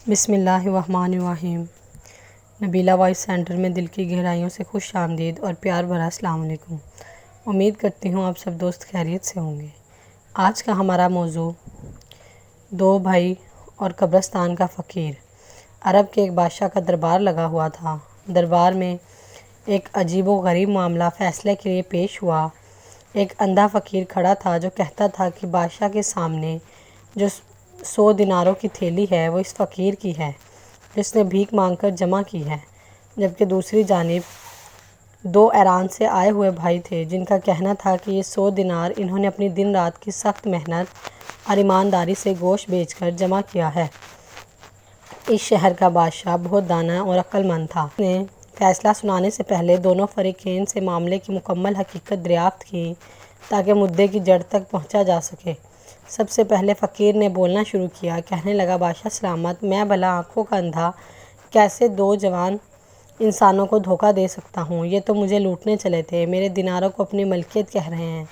بسم اللہ الرحمن الرحیم۔ نبیلہ وائس سینٹر میں دل کی گہرائیوں سے خوش آمدید اور پیار بھرا السلام علیکم۔ امید کرتی ہوں آپ سب دوست خیریت سے ہوں گے۔ آج کا ہمارا موضوع دو بھائی اور قبرستان کا فقیر۔ عرب کے ایک بادشاہ کا دربار لگا ہوا تھا۔ دربار میں ایک عجیب و غریب معاملہ فیصلے کے لیے پیش ہوا۔ ایک اندھا فقیر کھڑا تھا جو کہتا تھا کہ بادشاہ کے سامنے جو 100 دیناروں کی تھیلی ہے وہ اس فقیر کی ہے جس نے بھیک مانگ کر جمع کی ہے، جبکہ دوسری جانب 2 ایران سے آئے ہوئے بھائی تھے جن کا کہنا تھا کہ یہ 100 دینار انہوں نے اپنی دن رات کی سخت محنت اور ایمانداری سے گوشت بیچ کر جمع کیا ہے۔ اس شہر کا بادشاہ بہت دانا اور عقل مند تھا۔ اس نے فیصلہ سنانے سے پہلے دونوں فریقین سے معاملے کی مکمل حقیقت دریافت کی تاکہ مدعے کی جڑ تک پہنچا جا سکے۔ سب سے پہلے فقیر نے بولنا شروع کیا۔ کہنے لگا، بادشاہ سلامت، میں بھلا آنکھوں کا اندھا کیسے 2 جوان انسانوں کو دھوکہ دے سکتا ہوں؟ یہ تو مجھے لوٹنے چلے تھے، میرے دیناروں کو اپنی ملکیت کہہ رہے ہیں۔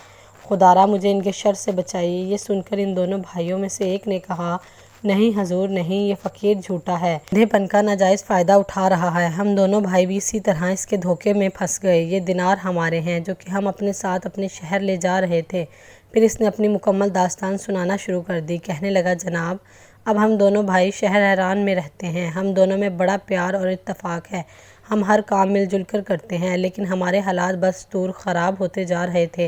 خدارا مجھے ان کے شر سے بچائیے۔ یہ سن کر ان دونوں بھائیوں میں سے ایک نے کہا، نہیں حضور نہیں، یہ فقیر جھوٹا ہے، اندھے پن کا ناجائز فائدہ اٹھا رہا ہے۔ ہم دونوں بھائی بھی اسی طرح اس کے دھوکے میں پھنس گئے۔ یہ دینار ہمارے ہیں جو کہ ہم اپنے ساتھ اپنے شہر لے جا رہے تھے۔ پھر اس نے اپنی مکمل داستان سنانا شروع کر دی۔ کہنے لگا، جناب اب ہم دونوں بھائی شہر حران میں رہتے ہیں۔ ہم دونوں میں بڑا پیار اور اتفاق ہے۔ ہم ہر کام مل جل کر کرتے ہیں، لیکن ہمارے حالات بدستور خراب ہوتے جا رہے تھے۔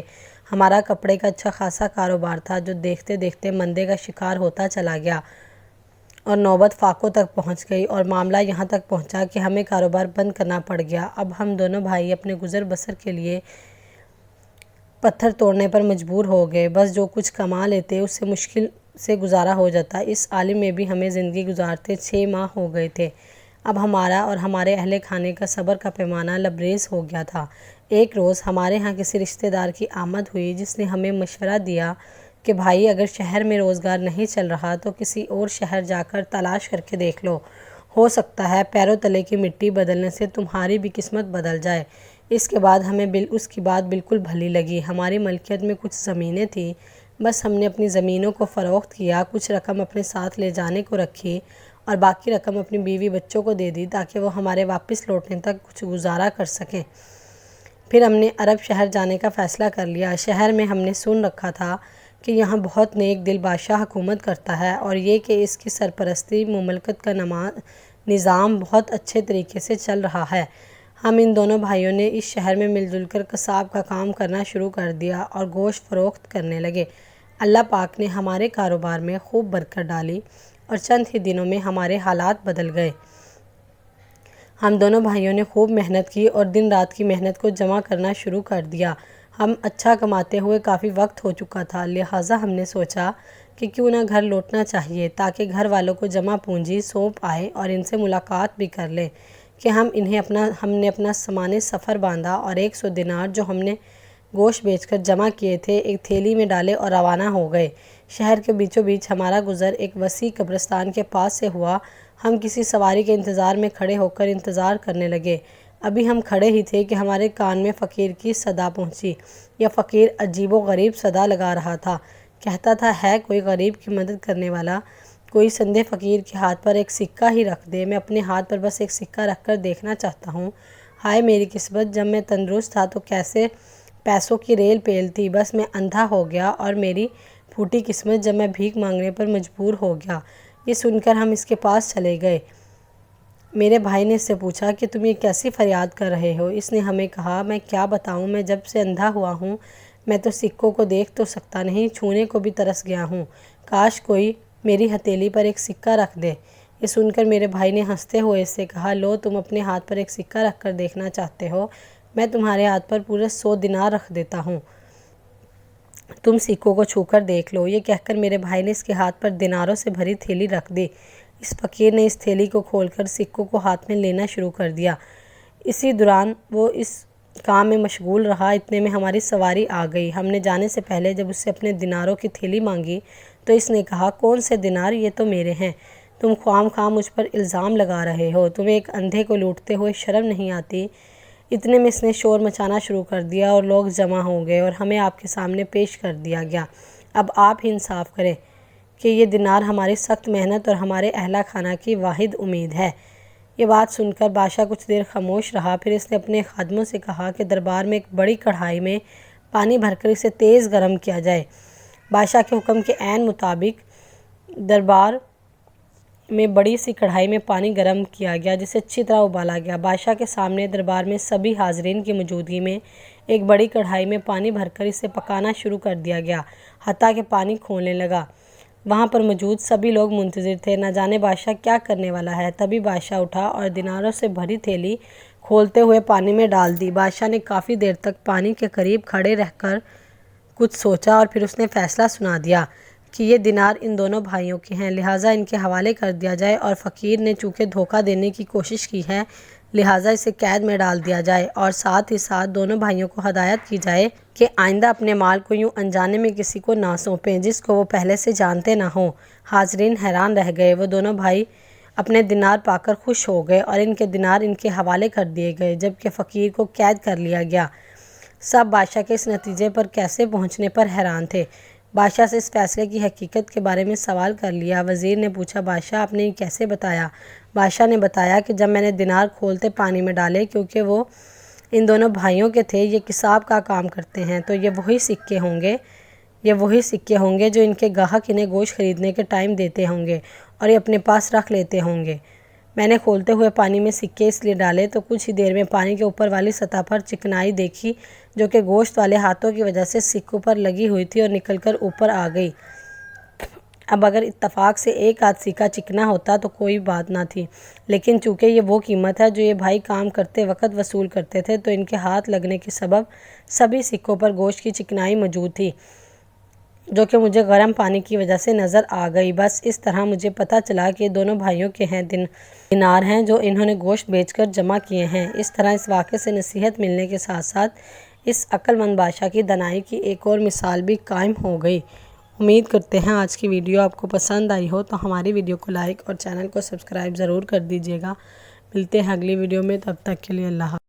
ہمارا کپڑے کا اچھا خاصا کاروبار تھا جو دیکھتے دیکھتے مندے کا شکار ہوتا چلا گیا اور نوبت فاقوں تک پہنچ گئی اور معاملہ یہاں تک پہنچا کہ ہمیں کاروبار بند کرنا پڑ گیا۔ اب ہم دونوں بھائی اپنے گزر بسر کے لیے پتھر توڑنے پر مجبور ہو گئے۔ بس جو کچھ کما لیتے اس سے مشکل سے گزارا ہو جاتا۔ اس عالم میں بھی ہمیں زندگی گزارتے 6 ماہ ہو گئے تھے۔ اب ہمارا اور ہمارے اہل خانے کا صبر کا پیمانہ لبریز ہو گیا تھا۔ ایک روز ہمارے ہاں کسی رشتہ دار کی آمد ہوئی جس نے ہمیں مشورہ دیا کہ بھائی اگر شہر میں روزگار نہیں چل رہا تو کسی اور شہر جا کر تلاش کر کے دیکھ لو، ہو سکتا ہے پیروں تلے کی مٹی بدلنے سے تمہاری بھی قسمت بدل جائے۔ اس کے بعد ہمیں اس کی بات بالکل بھلی لگی۔ ہماری ملکیت میں کچھ زمینیں تھیں، بس ہم نے اپنی زمینوں کو فروخت کیا، کچھ رقم اپنے ساتھ لے جانے کو رکھی اور باقی رقم اپنی بیوی بچوں کو دے دی تاکہ وہ ہمارے واپس لوٹنے تک کچھ گزارا کر سکیں۔ پھر ہم نے عرب شہر جانے کا فیصلہ کر لیا۔ شہر میں ہم نے سن رکھا تھا کہ یہاں بہت نیک دل بادشاہ حکومت کرتا ہے اور یہ کہ اس کی سرپرستی مملکت کا نظام بہت اچھے طریقے سے چل رہا ہے۔ ہم ان دونوں بھائیوں نے اس شہر میں مل جل کر قصاب کا کام کرنا شروع کر دیا اور گوشت فروخت کرنے لگے۔ اللہ پاک نے ہمارے کاروبار میں خوب برکت ڈالی اور چند ہی دنوں میں ہمارے حالات بدل گئے۔ ہم دونوں بھائیوں نے خوب محنت کی اور دن رات کی محنت کو جمع کرنا شروع کر دیا۔ ہم اچھا کماتے ہوئے کافی وقت ہو چکا تھا، لہٰذا ہم نے سوچا کہ کیوں نہ گھر لوٹنا چاہیے تاکہ گھر والوں کو جمع پونجی سونپ آئے اور ان سے ملاقات بھی کر لیں کہ ہم نے اپنا سامان سفر باندھا اور 100 دینار جو ہم نے گوشت بیچ کر جمع کیے تھے ایک تھیلی میں ڈالے اور روانہ ہو گئے۔ شہر کے بیچوں بیچ ہمارا گزر ایک وسیع قبرستان کے پاس سے ہوا۔ ہم کسی سواری کے انتظار میں کھڑے ہو کر انتظار کرنے لگے۔ ابھی ہم کھڑے ہی تھے کہ ہمارے کان میں فقیر کی صدا پہنچی۔ یہ فقیر عجیب و غریب صدا لگا رہا تھا، کہتا تھا، ہے کوئی غریب کی مدد کرنے والا؟ کوئی سندھے فقیر کے ہاتھ پر ایک سکہ ہی رکھ دے، میں اپنے ہاتھ پر بس ایک سکہ رکھ کر دیکھنا چاہتا ہوں۔ ہائے میری قسمت، جب میں تندرست تھا تو کیسے پیسوں کی ریل پیل تھی، بس میں اندھا ہو گیا، اور میری پھوٹی قسمت جب میں بھیک مانگنے پر مجبور ہو گیا۔ یہ سن کر ہم اس کے پاس چلے گئے۔ میرے بھائی نے اس سے پوچھا کہ تم یہ کیسی فریاد کر رہے ہو؟ اس نے ہمیں کہا، میں کیا بتاؤں، میں جب سے اندھا ہوا ہوں میں تو سکوں کو دیکھ تو سکتا نہیں، چھونے کو بھی ترس گیا ہوں، کاش کوئی میری ہتھیلی پر ایک سکہ رکھ دے۔ یہ سن کر میرے بھائی نے ہنستے ہوئے اس سے کہا، لو تم اپنے ہاتھ پر ایک سکہ رکھ کر دیکھنا چاہتے ہو، میں تمہارے ہاتھ پر پورے 100 دینار رکھ دیتا ہوں، تم سکوں کو چھو کر دیکھ لو۔ یہ کہہ کر میرے بھائی نے اس کے ہاتھ پر دیناروں سے بھری تھیلی رکھ دی۔ اس فقیر نے اس تھیلی کو کھول کر سکوں کو ہاتھ میں لینا شروع کر دیا۔ اسی دوران وہ اس کام میں مشغول رہا، اتنے میں ہماری سواری آ گئی۔ ہم نے جانے سے پہلے جب اس سے اپنے دیناروں کی تھیلی مانگی تو اس نے کہا، کون سے دینار؟ یہ تو میرے ہیں، تم خواہ مخواہ مجھ پر الزام لگا رہے ہو، تمہیں ایک اندھے کو لوٹتے ہوئے شرم نہیں آتی؟ اتنے میں اس نے شور مچانا شروع کر دیا اور لوگ جمع ہو گئے اور ہمیں آپ کے سامنے پیش کر دیا گیا۔ اب آپ ہی انصاف کریں کہ یہ دینار ہماری سخت محنت اور ہمارے اہل خانہ کی واحد امید ہے۔ یہ بات سن کر بادشاہ کچھ دیر خاموش رہا، پھر اس نے اپنے خادموں سے کہا کہ دربار میں ایک بڑی کڑھائی میں پانی بھر کر اسے تیز گرم کیا جائے۔ بادشاہ کے حکم کے عین مطابق دربار میں بڑی سی کڑھائی میں پانی گرم کیا گیا، جسے اچھی طرح ابالا گیا۔ بادشاہ کے سامنے دربار میں سبھی حاضرین کی موجودگی میں ایک بڑی کڑھائی میں پانی بھر کر اسے پکانا شروع کر دیا گیا، حتیٰ کہ پانی کھولنے لگا۔ وہاں پر موجود سبھی لوگ منتظر تھے، نہ جانے بادشاہ کیا کرنے والا ہے۔ تبھی بادشاہ اٹھا اور دیناروں سے بھری تھیلی کھولتے ہوئے پانی میں ڈال دی۔ بادشاہ نے کافی دیر تک پانی کے قریب کھڑے رہ کر کچھ سوچا، اور پھر اس نے فیصلہ سنا دیا کہ یہ دینار ان دونوں بھائیوں کے ہیں، لہٰذا ان کے حوالے کر دیا جائے، اور فقیر نے چونکہ دھوکہ دینے کی کوشش کی ہے لہٰذا اسے قید میں ڈال دیا جائے، اور ساتھ ہی ساتھ دونوں بھائیوں کو ہدایت کی جائے کہ آئندہ اپنے مال کو یوں انجانے میں کسی کو نہ سونپیں جس کو وہ پہلے سے جانتے نہ ہوں۔ حاضرین حیران رہ گئے۔ وہ دونوں بھائی اپنے دینار پا کر خوش ہو گئے اور ان کے دینار ان کے حوالے کر دیے گئے، جبکہ فقیر کو قید کر لیا گیا۔ سب بادشاہ کے اس نتیجے پر کیسے پہنچنے پر حیران تھے۔ بادشاہ سے اس فیصلے کی حقیقت کے بارے میں سوال کر لیا۔ وزیر نے پوچھا، بادشاہ آپ نے یہ کیسے بتایا؟ بادشاہ نے بتایا کہ جب میں نے دینار کھولتے پانی میں ڈالے، کیونکہ وہ ان دونوں بھائیوں کے تھے، یہ قصاب کا کام کرتے ہیں، تو یہ وہی سکے ہوں گے جو ان کے گاہک انہیں گوشت خریدنے کے ٹائم دیتے ہوں گے اور یہ اپنے پاس رکھ لیتے ہوں گے۔ میں نے کھولتے ہوئے پانی میں سکے اس لیے ڈالے تو کچھ ہی دیر میں پانی کے اوپر والی سطح پر چکنائی دیکھی، جو کہ گوشت والے ہاتھوں کی وجہ سے سکوں پر لگی ہوئی تھی اور نکل کر اوپر آ گئی۔ اب اگر اتفاق سے ایک آدھ سکہ چکنا ہوتا تو کوئی بات نہ تھی، لیکن چونکہ یہ وہ قیمت ہے جو یہ بھائی کام کرتے وقت وصول کرتے تھے، تو ان کے ہاتھ لگنے کے سبب سبھی سکوں پر گوشت کی چکنائی موجود تھی، جو کہ مجھے گرم پانی کی وجہ سے نظر آ گئی۔ بس اس طرح مجھے پتہ چلا کہ یہ دونوں بھائیوں کے ہیں دینار ہیں جو انہوں نے گوشت بیچ کر جمع کیے ہیں۔ اس طرح اس واقعے سے نصیحت ملنے کے ساتھ ساتھ اس عقل مند بادشاہ کی دانائی کی ایک اور مثال بھی قائم ہو گئی۔ امید کرتے ہیں آج کی ویڈیو آپ کو پسند آئی ہو، تو ہماری ویڈیو کو لائک اور چینل کو سبسکرائب ضرور کر دیجیے گا۔ ملتے ہیں اگلی ویڈیو میں، تب تک کے لیے اللہ حافظ۔